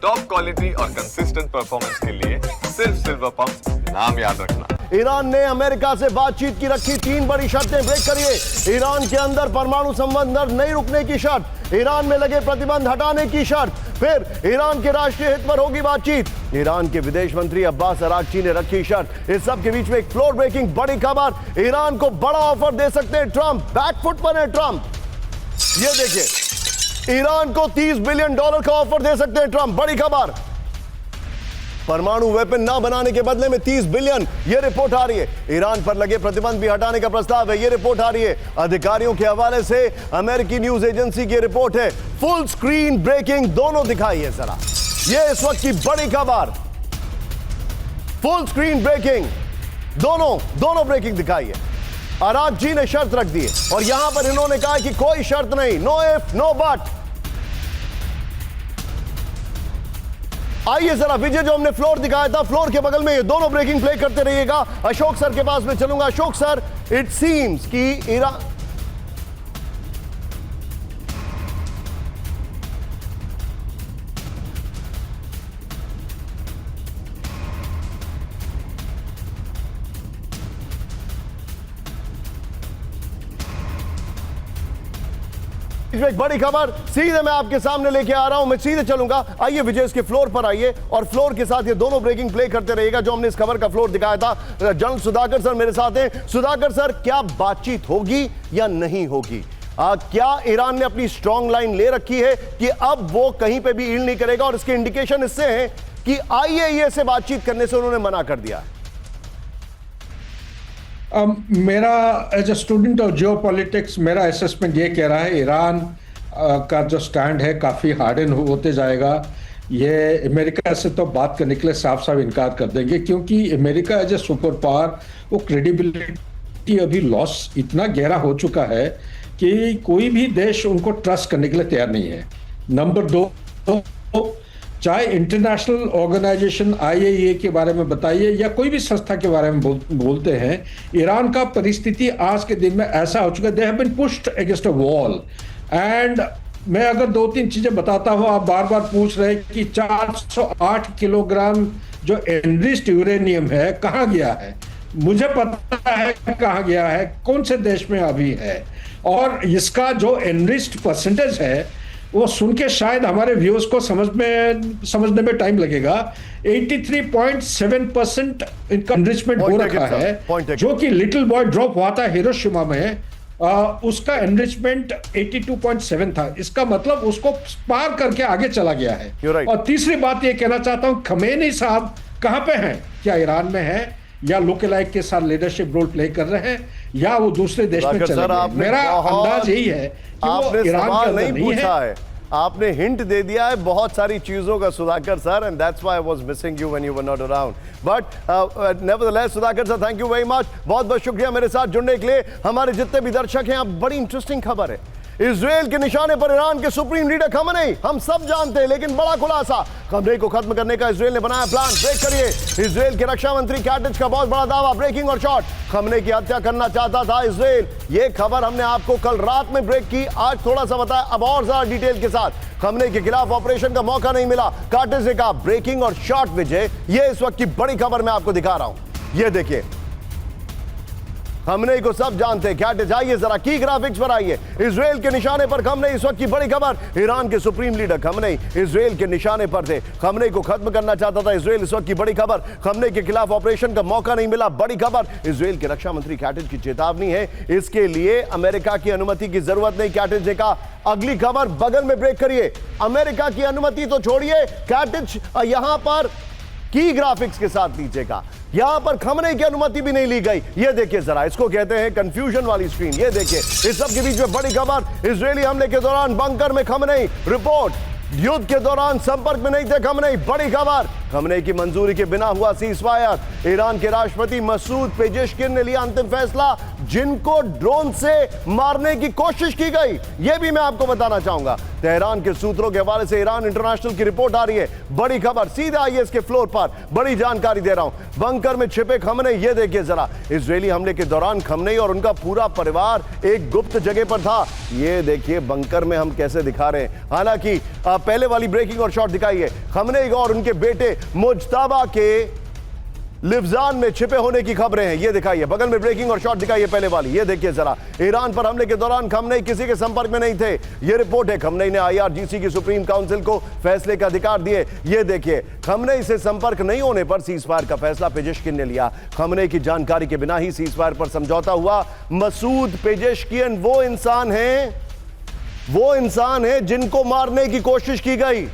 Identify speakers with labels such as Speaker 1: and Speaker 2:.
Speaker 1: Top quality और consistent performance के लिए सिर्फ सिल्वर पंप नाम याद रखना।
Speaker 2: ईरान ने अमेरिका से बातचीत की रखी 3 बड़ी शर्तें, ब्रेक करिए। ईरान के अंदर परमाणु संबंध नहीं रुकने की शर्त, ईरान में लगे प्रतिबंध हटाने की शर्त, फिर ईरान के राष्ट्रीय हित पर होगी बातचीत। ईरान के विदेश मंत्री अब्बास अरागची ने रखी शर्त। इस सब के बीच में एक फ्लोर ब्रेकिंग बड़ी खबर, ईरान को बड़ा ऑफर दे सकते हैं ट्रंप। बैकफुट पर है ट्रंप। ये देखिए, ईरान को $30 बिलियन का ऑफर दे सकते हैं ट्रंप। बड़ी खबर, परमाणु वेपन ना बनाने के बदले में 30 बिलियन, यह रिपोर्ट आ रही है। ईरान पर लगे प्रतिबंध भी हटाने का प्रस्ताव है, यह रिपोर्ट आ रही है। अधिकारियों के हवाले से अमेरिकी न्यूज एजेंसी की रिपोर्ट है। फुल स्क्रीन ब्रेकिंग दोनों दिखाई है जरा, यह इस वक्त की बड़ी खबर। फुल स्क्रीन ब्रेकिंग दोनों ब्रेकिंग दिखाई है। अरागची ने शर्त रख दी है और यहां पर इन्होंने कहा कि कोई शर्त नहीं, नो इफ नो बट। आइए जरा विजय, जो हमने फ्लोर दिखाया था, फ्लोर के बगल में ये दोनों ब्रेकिंग प्ले करते रहिएगा। अशोक सर के पास में चलूंगा। अशोक सर, इट सीम्स कि ईरान एक बड़ी खबर सीधे मैं आपके सामने लेके आ रहा हूं, मैं सीधे चलूंगा। आइए विजय, इसके फ्लोर पर आइए और फ्लोर के साथ ये दोनों ब्रेकिंग प्ले करते रहिएगा जो हमने इस खबर का फ्लोर दिखाया था। जनरल सुधाकर सर मेरे साथ हैं। सुधाकर सर, क्या बातचीत होगी या नहीं होगी? क्या ईरान ने अपनी स्ट्रॉन्ग लाइन ले रखी है कि अब वो कहीं पे भी ईल्ड नहीं करेगा, और इसके इंडिकेशन इससे हैं कि आईएईए से बातचीत करने से उन्होंने मना कर दिया है?
Speaker 3: मेरा as a student of geopolitics मेरा असेसमेंट ये कह रहा है ईरान का जो स्टैंड है काफ़ी हार्डन होते जाएगा। ये अमेरिका से तो बात करने के लिए साफ साफ इनकार कर देंगे, क्योंकि America as a super power वो क्रेडिबिलिटी अभी लॉस इतना गहरा हो चुका है कि कोई भी देश उनको ट्रस्ट करने के लिए तैयार नहीं है। नंबर 2, चाहे इंटरनेशनल ऑर्गेनाइजेशन आईएईए के बारे में बताइए या कोई भी संस्था के बारे में बोलते हैं, ईरान का परिस्थिति आज के दिन में ऐसा हो चुका है, they have been pushed against a wall. And मैं अगर 2-3 चीजें बताता हूं, आप बार बार पूछ रहे हैं कि 408 किलोग्राम जो एनरिच्ड यूरेनियम है कहां गया है। मुझे पता है कहां गया है, कौन से देश में अभी है, और इसका जो एनरिच्ड परसेंटेज है वो सुन के शायद हमारे व्यूअर्स को समझने में टाइम लगेगा। 83.7% इनका एनरिचमेंट हो रखा है, जो कि लिटिल बॉय ड्रॉप हुआ था हिरोशिमा में, उसका एनरिचमेंट 82.7 था। इसका मतलब उसको पार करके आगे चला गया है।
Speaker 2: right.
Speaker 3: और तीसरी बात ये कहना चाहता हूं, खमेनी साहब कहां पे हैं? क्या ईरान में है या लोकलाइक के साथ लीडरशिप रोल प्ले कर रहे हैं या वो दूसरे देश में चले गए? मेरा अंदाज यही है कि वो ईरान के अंदर नहीं है।
Speaker 2: आपने हिंट दे दिया है बहुत सारी चीजों का Sudhakar sir, and that's why I was missing you when you were not around. But nevertheless Sudhakar sir, thank you very much, बहुत बहुत शुक्रिया मेरे साथ जुड़ने के लिए। हमारे जितने भी दर्शक हैं, आप, बड़ी इंटरेस्टिंग खबर है। इजराइल के निशाने पर ईरान के सुप्रीम लीडर खमेनी, हम सब जानते हैं, लेकिन बड़ा खुलासा, खमेनी को खत्म करने का इजराइल ने बनाया प्लान। ब्रेक करिए, इजराइल के रक्षा मंत्री कैटिच का बहुत बड़ा दावा, ब्रेकिंग और शॉर्ट, खमेनी की हत्या करना चाहता था इजराइल। ये खबर हमने आपको कल रात में ब्रेक की, आज थोड़ा सा बताया, अब और ज्यादा डिटेल के साथ। खमेनी के खिलाफ ऑपरेशन का मौका नहीं मिला, कैटिच ने कहा ब्रेकिंग और शॉर्ट। विजय, ये इस वक्त की बड़ी खबर मैं आपको दिखा रहा हूं, ये देखिए, खमेनी को सब जानते हैं, कैटिच। आइए जरा की ग्राफिक्स पर आइए। इजराइल के निशाने पर खमेनी, इस वक्त की बड़ी खबर, ईरान के सुप्रीम लीडर खमेनी इजराइल के निशाने पर थे, खमेनी को खत्म करना चाहता था इजराइल, इस वक्त की बड़ी खबर। खमेनी के खिलाफ ऑपरेशन का मौका नहीं मिला, बड़ी खबर। इजराइल के रक्षा मंत्री कैटिच की चेतावनी है, इसके लिए अमेरिका की अनुमति की जरूरत नहीं, कैटिच ने कहा। अगली खबर बगल में, ब्रेक करिए। अमेरिका की अनुमति तो छोड़िए, कैटिच यहां पर की ग्राफिक्स के साथ लीजिएगा, यहां पर खमेनी की अनुमति भी नहीं ली गई। ये देखिए जरा, इसको कहते हैं कंफ्यूजन वाली स्क्रीन। ये देखिए, इस सब के बीच में बड़ी खबर, इजरायली हमले के दौरान बंकर में खमेनी, रिपोर्ट, युद्ध के दौरान संपर्क में नहीं थे खमेनी, बड़ी खबर। खमेनी की मंजूरी के बिना हुआ सीजफायर, ईरान के राष्ट्रपति मसूद पेजेशकिन ने लिया अंतिम फैसला, जिनको ड्रोन से मारने की कोशिश की गई, यह भी मैं आपको बताना चाहूंगा। तेहरान के सूत्रों के हवाले से ईरान इंटरनेशनल की रिपोर्ट आ रही है, बड़ी खबर, सीधा आइए इसके फ्लोर पर, बड़ी जानकारी दे रहा हूं। बंकर में छिपे खमेनी, ये देखिए जरा, इजरायली हमले के दौरान खमेनी और उनका पूरा परिवार एक गुप्त जगह पर था। ये देखिए बंकर में हम कैसे दिखा रहे हैं। हालांकि आप पहले वाली ब्रेकिंग और शॉट दिखाइए। खमनेई और उनके बेटे मुज्तबा के लिफ्जान में छिपे होने की खबरें हैं, ये दिखाइए। बगल में ब्रेकिंग और शॉट दिखाइए पहले वाली, ये देखिए जरा। ईरान पर हमले के दौरान खमनेई किसी के संपर्क में नहीं थे, ये रिपोर्ट है। खमनेई ने IRGC की सुप्रीम काउंसिल को फैसले का अधिकार दिए, ये देखिए। खमनेई से संपर्क नहीं होने पर सीजफायर का फैसला पेजेशकिन ने लिया। खमनेई की जानकारी के बिना ही सीजफायर पर समझौता हुआ। मसूद पेजेशकिन वो इंसान है जिनको मारने की कोशिश की गई।